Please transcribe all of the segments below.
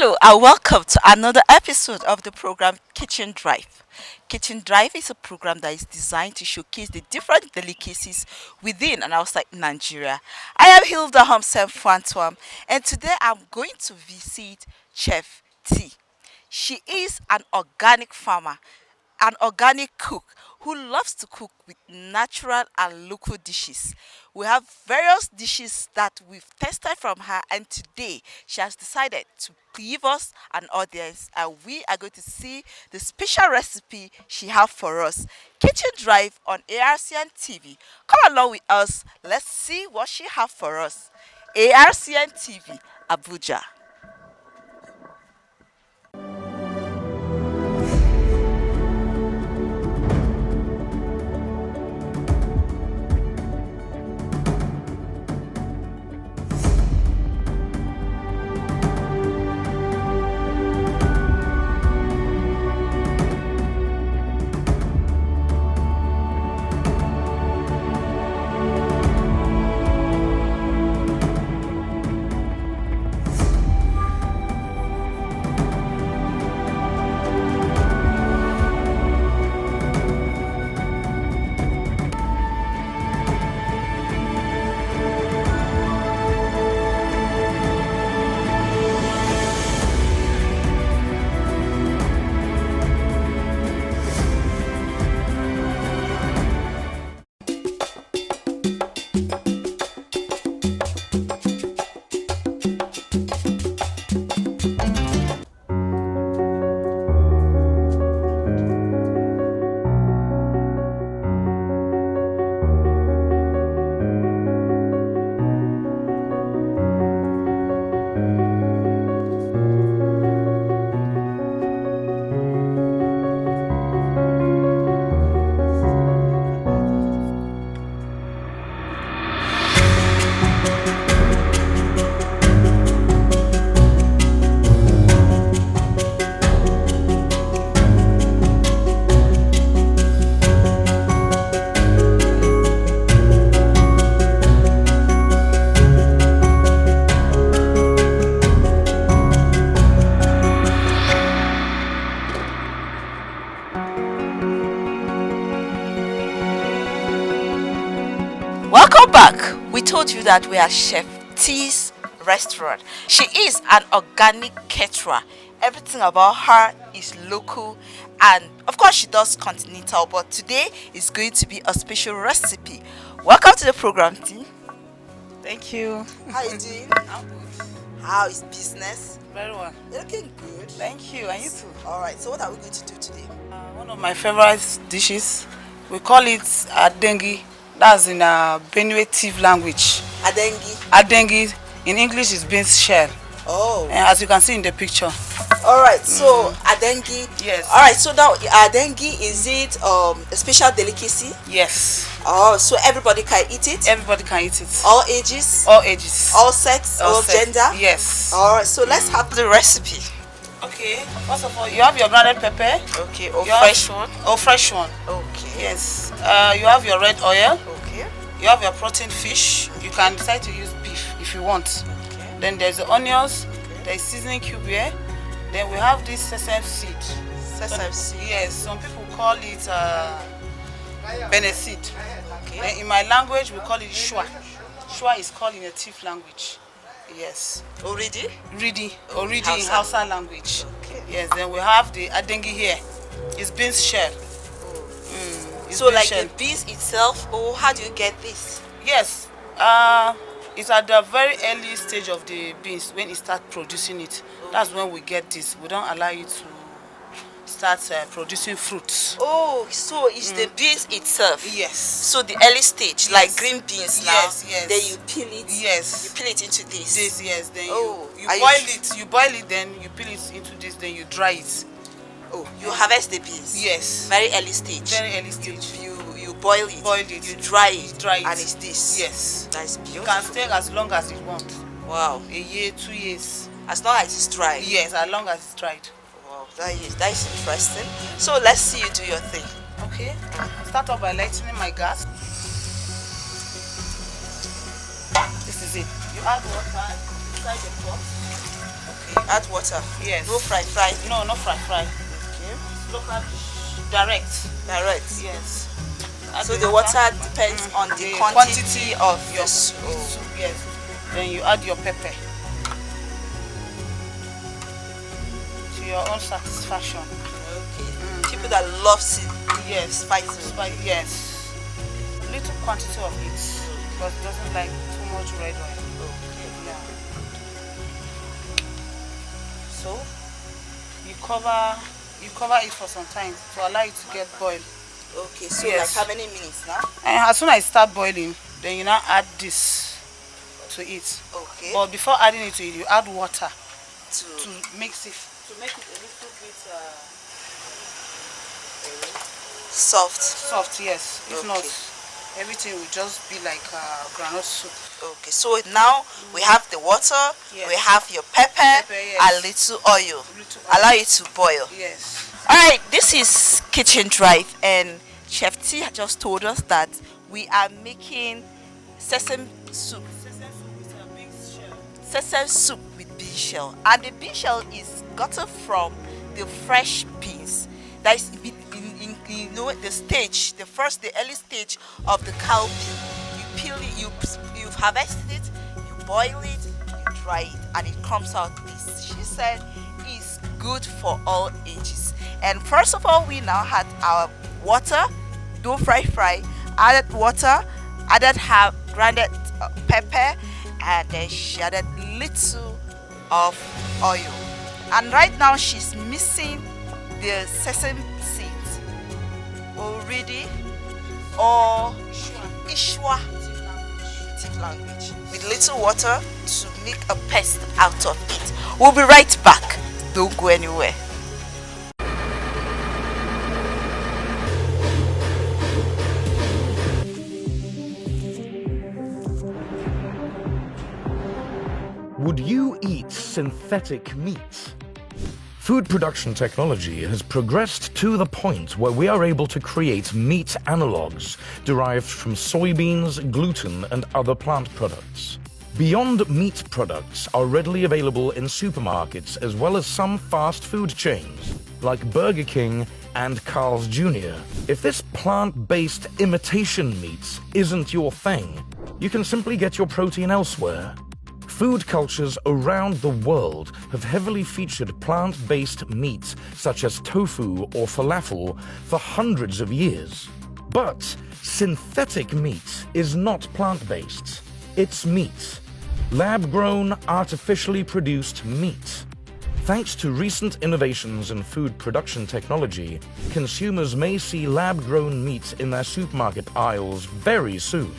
Hello and welcome to another episode of the program Kitchen Drive. Kitchen Drive is a program that is designed to showcase the different delicacies within and outside Nigeria. I am Hilda Homsem Fantuam, and today I'm going to visit Chef T. She is an organic farmer, an organic cook who loves to cook with natural and local dishes. We have various dishes that we've tested from her, and today she has decided to give us an audience, and we are going to see the special recipe she has for us. Kitchen Drive on ARCN TV. Come along with us. Let's see what she has for us. ARCN TV, Abuja. Welcome back. We told you that we are Chef T's restaurant. She is an organic caterer. Everything about her is local, and of course she does continental, but today is going to be a special recipe. Welcome to the program, T. Thank you. How you doing? I'm good. How is business? Very well. You're looking good. Thank you. And you too. Alright, so what are we going to do today? One of my favorite dishes, we call it adengi. That's in Benue Tiv language. Adengi. Adengi in English is beans shell. Oh. And as you can see in the picture. Alright, so adengi. Yes. Alright, so now adengi, is it a special delicacy? Yes. Oh, so everybody can eat it? Everybody can eat it. All ages? All ages. All sex? All sex. gender? Yes. Alright, so let's have the recipe. Okay. First of all, you have your grounded pepper. Okay, or You fresh have, one? Oh, fresh one. Okay. Yes. You have your red oil. Okay. You have your protein fish. You can decide to use beef if you want. Okay. Then there's the onions. Okay. There's seasoning cube here. Then we have this sesame seed. Sesame seed. Yes, some people call it seed. Okay. Then in my language we call it shua. Shua is called in a Tiv language. Yes. Already? Ridi or Ridi in Hausa. Hausa language. Okay. Yes. Then we have the adengi here. It's beans shell. It's So beans like shell. the beans itself, or how do you get this? Yes. It's at the very early stage of the beans when it starts producing it. That's when we get this. We don't allow it to start producing fruits. Oh, so it's the beans itself. Yes. So the early stage, like green beans now. Yes, yes. Then you peel it. Yes. You peel it into this. This, yes. Then Oh, you are you boil it. You boil it, then you peel it into this. Then you dry it. Oh, you harvest the beans. Yes. Very early stage. Very early stage. You boil it. Boil it. You dry it. Dry it. And it's this. Yes. That's You beautiful. can stay as long as you want. Wow. A year, 2 years. As long as it's dry. Yes, as long as it's dried. Wow, that is interesting. So let's see you do your thing. Okay. Start off by lightening my gas. This is it. You add water inside the pot. Add water. Yes. No fry. No, not fry. Okay. It's local dish. Direct. Direct. Yes. So the water depends on the quantity of your soup. soup. Yes. Then you add your pepper to your own satisfaction. Okay. People that love Yes. spicy. Yes. Little quantity of it because it doesn't like too much red oil. Okay. Yeah. So You cover it for some time to allow it to get boiled. okay. So Yes. like how many minutes now? And as soon as it start boiling, then you now add this to it. Okay. But before adding it to it, you add water To to mix it, to make it a little bit soft. Yes. If Okay. not, everything will just be like groundnut soup. Okay. So now we have the water. Yes. We have your pepper, Pepper, yes. a little oil. Little Allow it to boil. Yes. All right, this is Kitchen Drive, and Chef T just told us that we are making sesame soup. Sesame soup with bean shell, and the bean shell is gotten from the fresh beans. That is in you know the early stage of the cowpea. You peel it, you harvested it, you boil it, you dry it, and it comes out this. She said is good for all ages. And first of all, we now had our water, don't fry, added water, added half grounded pepper, and then she added little of oil. And right now she's mixing the sesame seeds already, or ishwa native language, with little water to make a paste out of it. We'll be right back. Don't go anywhere. Would you eat synthetic meat? Food production technology has progressed to the point where we are able to create meat analogues derived from soybeans, gluten, and other plant products. Beyond Meat products are readily available in supermarkets as well as some fast food chains like Burger King and Carl's Jr. If this plant-based imitation meat isn't your thing, you can simply get your protein elsewhere. Food cultures around the world have heavily featured plant-based meat such as tofu or falafel for hundreds of years. But synthetic meat is not plant-based. It's meat. Lab-grown, artificially produced meat. Thanks to recent innovations in food production technology, consumers may see lab-grown meat in their supermarket aisles very soon.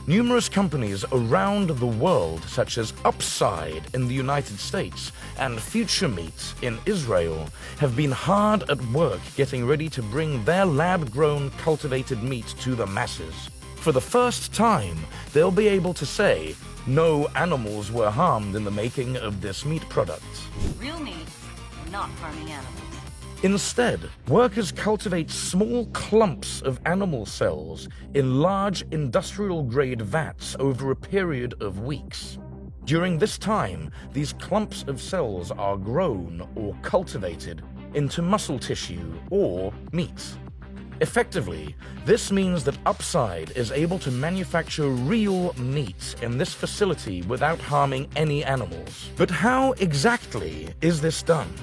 Numerous companies around the world, such as Upside in the United States and Future Meat in Israel, have been hard at work getting ready to bring their lab-grown cultivated meat to the masses. For the first time, they'll be able to say, no animals were harmed in the making of this meat product. Real meat, not harming animals. Instead, workers cultivate small clumps of animal cells in large industrial-grade vats over a period of weeks. During this time, these clumps of cells are grown or cultivated into muscle tissue or meat. Effectively, this means that Upside is able to manufacture real meat in this facility without harming any animals. But how exactly is this done?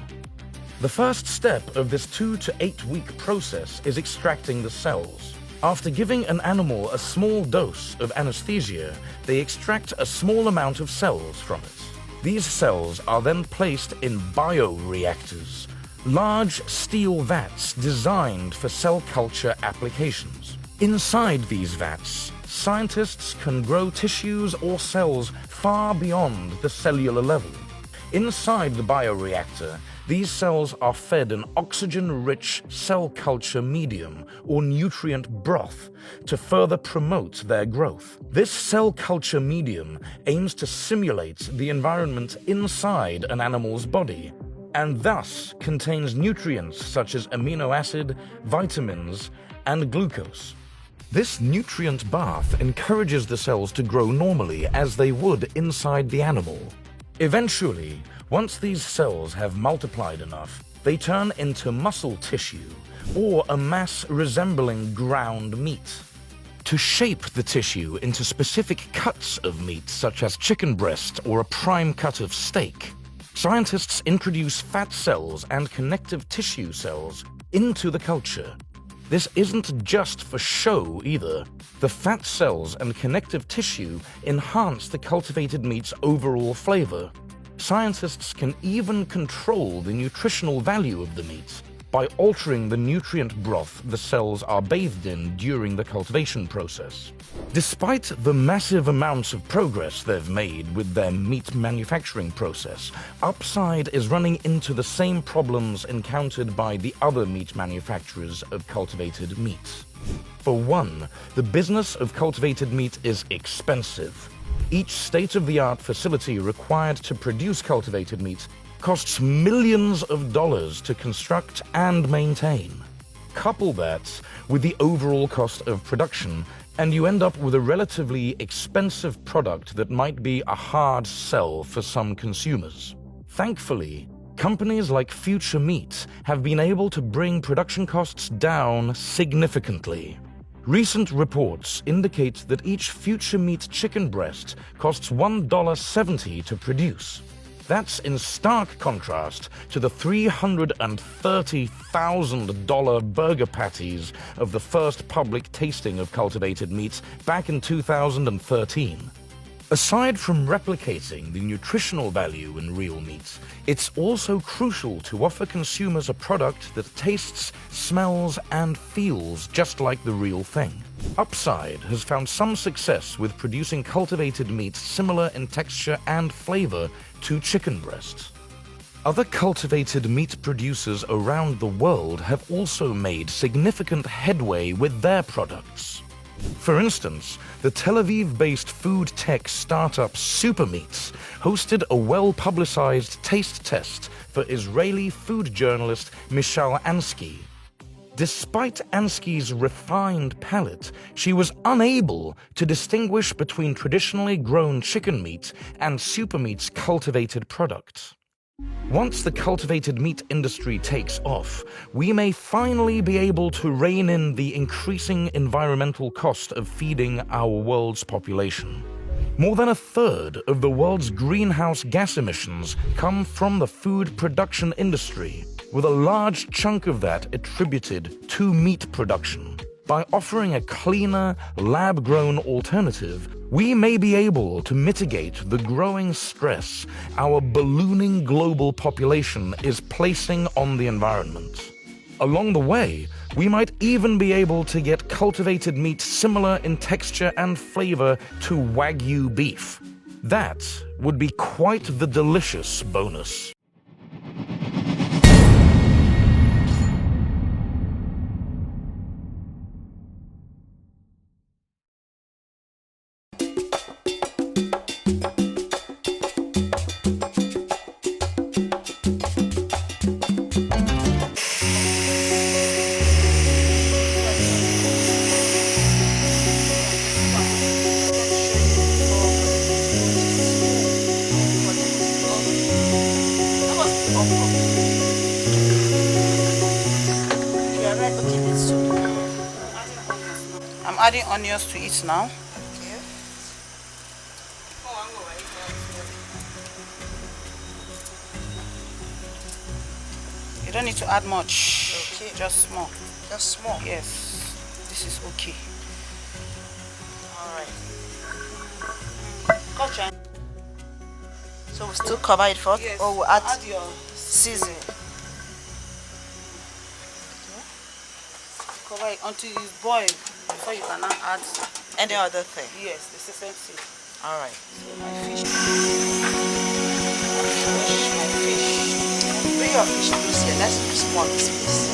The first step of this 2 to 8 week process is extracting the cells. After giving an animal a small dose of anesthesia, they extract a small amount of cells from it. These cells are then placed in bioreactors, large steel vats designed for cell culture applications. Inside these vats, scientists can grow tissues or cells far beyond the cellular level. Inside the bioreactor, these cells are fed an oxygen-rich cell culture medium or nutrient broth to further promote their growth. This cell culture medium aims to simulate the environment inside an animal's body and thus contains nutrients such as amino acid, vitamins, and glucose. This nutrient bath encourages the cells to grow normally as they would inside the animal. Eventually, once these cells have multiplied enough, they turn into muscle tissue, or a mass resembling ground meat. To shape the tissue into specific cuts of meat, such as chicken breast or a prime cut of steak, scientists introduce fat cells and connective tissue cells into the culture. This isn't just for show either. The fat cells and connective tissue enhance the cultivated meat's overall flavor. Scientists can even control the nutritional value of the meat by altering the nutrient broth the cells are bathed in during the cultivation process. Despite the massive amounts of progress they've made with their meat manufacturing process, Upside is running into the same problems encountered by the other meat manufacturers of cultivated meat. For one, the business of cultivated meat is expensive. Each state-of-the-art facility required to produce cultivated meat costs millions of dollars to construct and maintain. Couple that with the overall cost of production, and you end up with a relatively expensive product that might be a hard sell for some consumers. Thankfully, companies like Future Meat have been able to bring production costs down significantly. Recent reports indicate that each Future Meat chicken breast costs $1.70 to produce. That's in stark contrast to the $330,000 burger patties of the first public tasting of cultivated meat back in 2013. Aside from replicating the nutritional value in real meat, it's also crucial to offer consumers a product that tastes, smells, and feels just like the real thing. Upside has found some success with producing cultivated meat similar in texture and flavor to chicken breast. Other cultivated meat producers around the world have also made significant headway with their products. For instance, the Tel Aviv-based food tech startup Supermeats hosted a well-publicized taste test for Israeli food journalist Michal Ansky. Despite Ansky's refined palate, she was unable to distinguish between traditionally grown chicken meat and Supermeat's cultivated product. Once the cultivated meat industry takes off, we may finally be able to rein in the increasing environmental cost of feeding our world's population. More than a third of the world's greenhouse gas emissions come from the food production industry, with a large chunk of that attributed to meat production. By offering a cleaner, lab-grown alternative, we may be able to mitigate the growing stress our ballooning global population is placing on the environment. Along the way, we might even be able to get cultivated meat similar in texture and flavor to Wagyu beef. That would be quite the delicious bonus. I'm adding onions to it now. Okay. You don't need to add much. Okay. Just small. Just small. Yes. This is okay. Alright. Gotcha. So we still cover it first, Yes. or we'll add Add your seasoning. cover it until it's boiled before you can now add Any other thing? yes, the sesame seed. Alright. My fish. My fish. Bring your fish close here. Let's do small piece, please.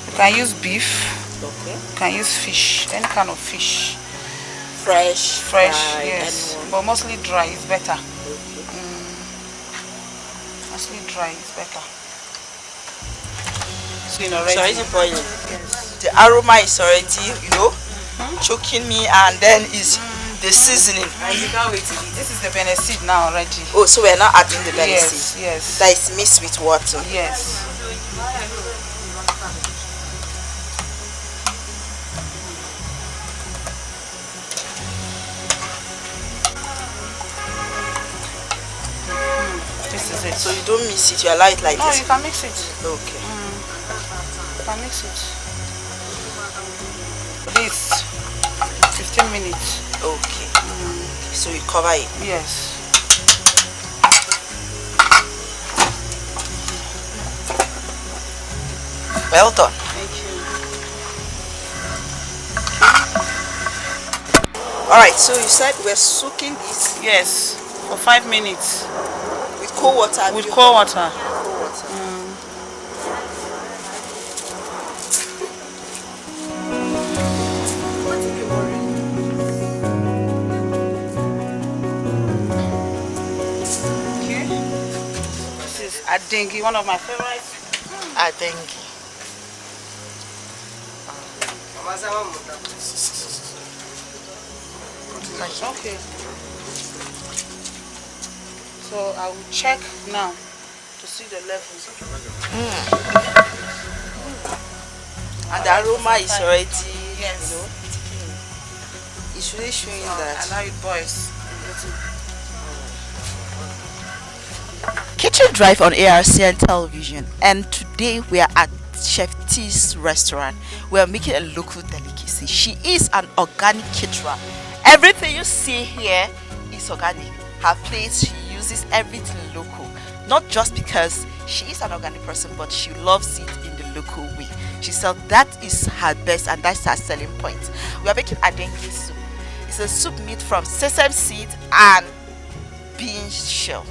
You can use beef. Okay. You can use fish. Any kind of fish. Fresh, Fresh, fried, yes. anyone. But mostly dry is better. Okay. Mostly dry is better. It's already. already boiling. Yes. The aroma is already, choking me, and then is the seasoning. And you can't wait to eat. This is the Beneseed now already. Oh, so we're not adding the belly Yes, seed. yes. That is mixed with water. Yes. This is it. So you don't mix it, you allow it like No, this? you can mix it. Okay. You can mix it. This 15 minutes. Okay. So you cover it. Yes. Well done. Thank you. Alright, so you said we're soaking this Yes, for 5 minutes with cold water. with cold water. Cold water. Okay. This is adengi, one of my favorites. Adengi. Okay. So I will check now to see the levels. And the aroma is already, Yes. it's really showing And that. now it boils. Kitchen Drive on ARCN television, and today we are at Chef T's restaurant. We are making a local delicacy. She is an organic caterer. Everything you see here is organic. Her place, she uses everything local. Not just because she is an organic person, but she loves it in the local way. She said that is her best and that's her selling point. We are making adengi soup. It's a soup made from sesame seed and bean shell.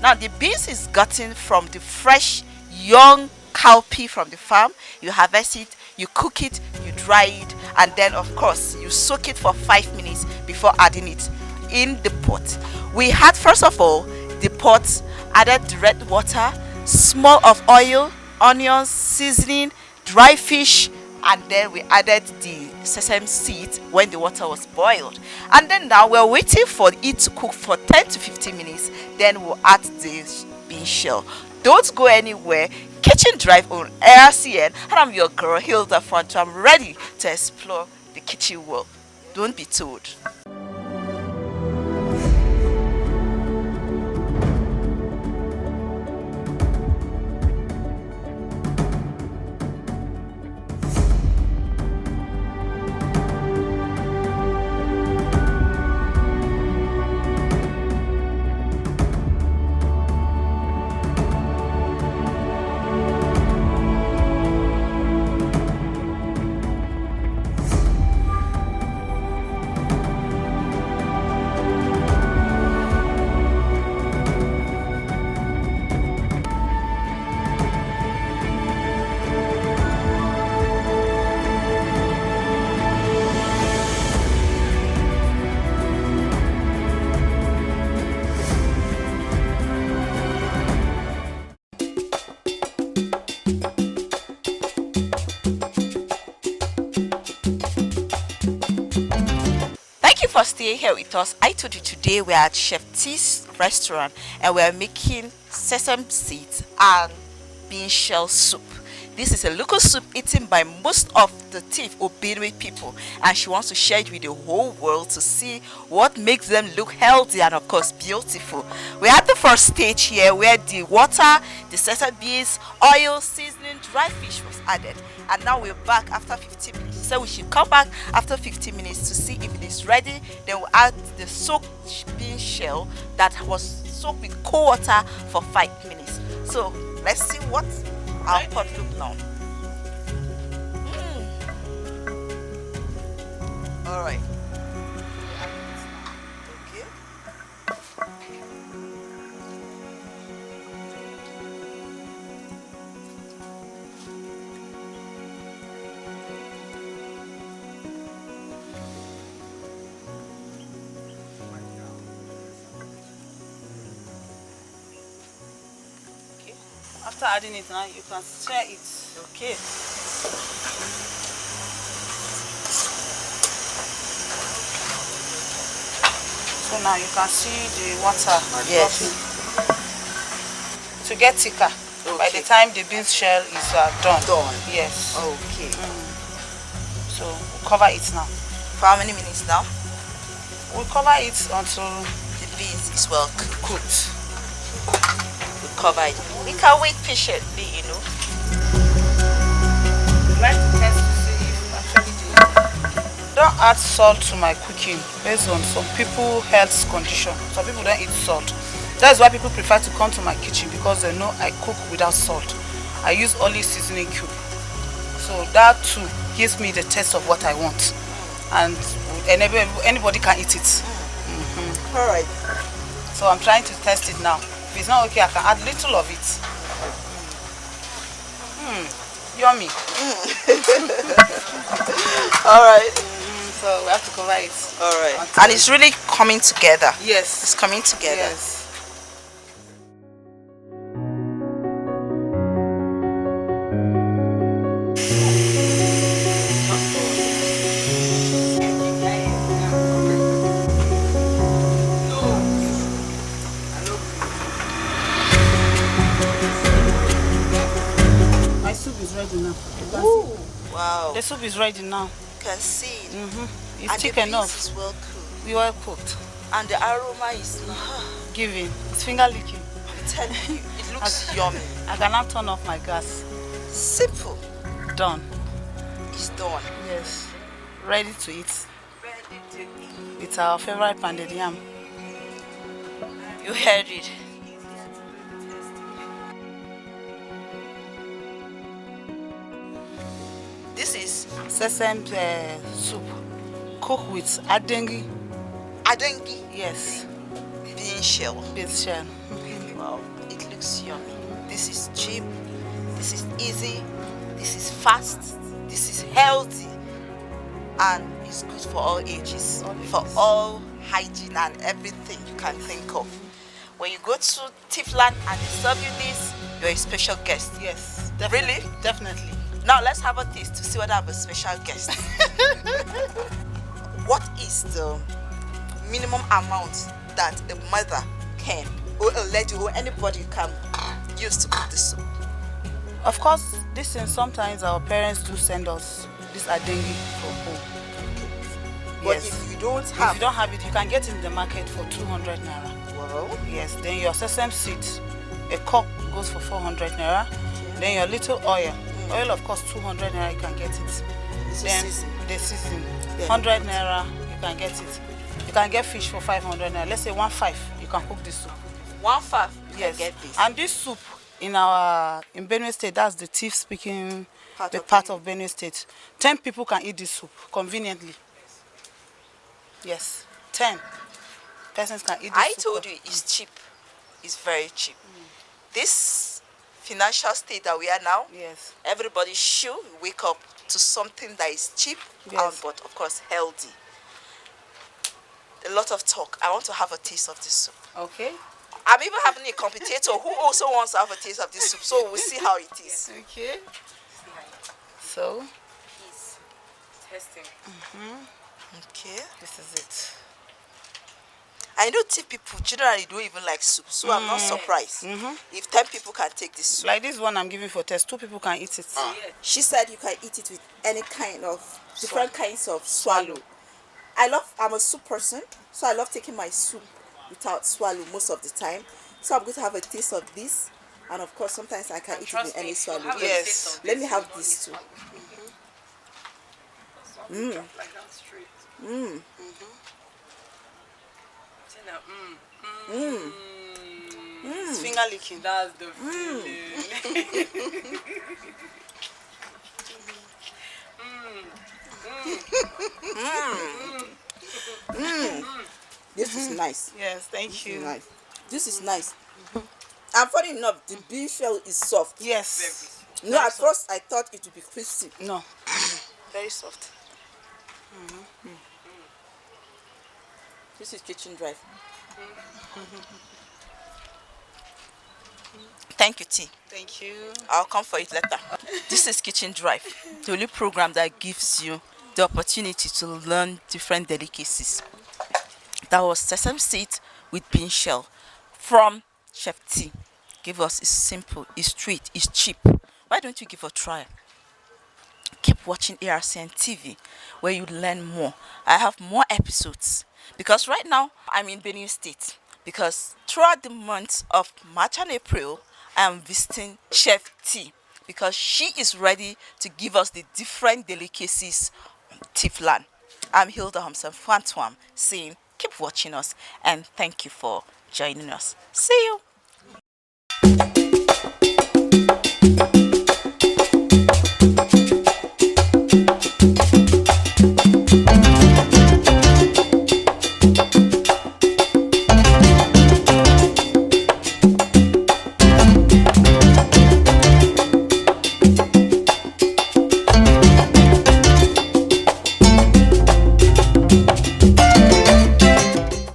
Now the beans is gotten from the fresh young cowpea from the farm. You harvest it, you cook it, you dry it, and then of course you soak it for 5 minutes before adding it in the pot. We had first of all the pot, added the red water, small of oil, onions, seasoning, dry fish, and then we added the sesame seeds when the water was boiled. And then now we're waiting for it to cook for 10 to 15 minutes. Then we'll add the bean shell. Don't go anywhere. Kitchen Drive on ARCN, and I'm your girl Hilda Front. I'm ready to explore the kitchen world. Don't be told. Thank you for staying here with us. I told you today we are at Chef T's restaurant and we are making sesame seeds and bean shell soup. This is a local soup eaten by most of the Tiv Obenue people, and she wants to share it with the whole world to see what makes them look healthy and of course beautiful. We had the first stage here where the water, the sesame beans, oil, seasoning, dry fish was added, and now we're back after 15 minutes. So we should come back after 15 minutes to see if it is ready. Then we'll add the soaked bean shell that was soaked with cold water for 5 minutes. So let's see what our pot look now. All right. Okay. After adding it now, you can stir it. Okay. So now you can see the water Yes. dropping. To get thicker. By the time the beans shell is done. Done. Yes. Okay. So we'll cover it now. For how many minutes now? We'll cover it until The beans is well cooked. cooked. We cover it. We can wait patiently, you know. I'd like to test to see if actually don't add salt to my cooking based on some people health condition. Some people don't eat salt. That's why people prefer to come to my kitchen because they know I cook without salt. I use only seasoning cube. So that too gives me the taste of what I want. And anybody can eat it. All right. So I'm trying to test it now. If it's not okay, I can add little of it. Yummy. All right. So we have to cover it. All right. And it's really coming together. Yes. It's coming together. Yes. My soup is ready now. Ooh, wow. The soup is ready now. You can see. It's And thick the enough. beans is well cooked. We well cooked. And the aroma is, Giving. It's finger licking. I'm telling you, it looks yummy. I can now turn off my gas. Simple. Done. It's done. Yes. Ready to eat. Ready to eat. It's our favorite pounded yam. You heard it. This is Sesame soup. Cooked with adengi. adengi Yes. bean shell. Beans shell. Wow, it looks yummy. This is cheap. This is easy. This is fast. This is healthy. And it's good for all ages. For all hygiene and everything you can think of. When you go to Tifland and they serve you this, you're a special guest. Yes. Really? Definitely. Now let's have a taste to see whether I'm a special guest. What is the minimum amount that a mother can, or a lady, or anybody can use to cook the soup? Of course, this thing sometimes our parents do send us this adengi from home. But Yes. if you don't If have, you don't have it, you can get it in the market for 200 naira. well, Yes. Then your sesame seed, a cup goes for 400 naira. Then your little oil. Oil, of course, 200 naira, you can get it. it's a Then season. the season, Then 100 naira, you can get it. You can get fish for 500 naira. Let's say 1.5, you can cook this soup. 1.5, you Yes. can get this. And this soup in Benue State, that's the thief speaking Part of Benue State. 10 people can eat this soup conveniently. Yes, 10 persons can eat this I soup. told you it's cheap. It's very cheap. This financial state that we are now, Yes. everybody should wake up to something that is cheap, Yes. but of course healthy. A lot of talk. I want to have a taste of this soup. Okay. I'm even having a competitor who also wants to have a taste of this soup, so we'll see how it is. Okay. So, He's testing. Okay. this is it. I know tea people generally don't even like soup, so I'm not surprised if 10 people can take this soup. Like this one I'm giving for test, 2 people can eat it. She said you can eat it with any kind of different kinds of swallow. I'm a soup person, so I love taking my soup without swallow most of the time. So I'm going to have a taste of this, and of course sometimes I can eat it with any swallow. Yes. Let me have this too. It's finger licking. That's the This is nice. Yes, thank This you. is nice. This is nice. And funny enough, the bean shell is soft. Yes. No, at first I thought it would be crispy. No. Very soft. This is kitchen drive. Thank you, T. Thank you. I'll come for it later. This is Kitchen Drive, the only program that gives you the opportunity to learn different delicacies. That was sesame seeds with bean shell from Chef T. Give us, it's simple, it's street, it's cheap. Why don't you give a try? Keep watching ARCN TV where you learn more. I have more episodes because right now I'm in Benin State because throughout the months of March and April I am visiting Chef T because she is ready to give us the different delicacies on Tiflan. I'm Hilda Hamson Fantuam saying keep watching us and thank you for joining us. See you.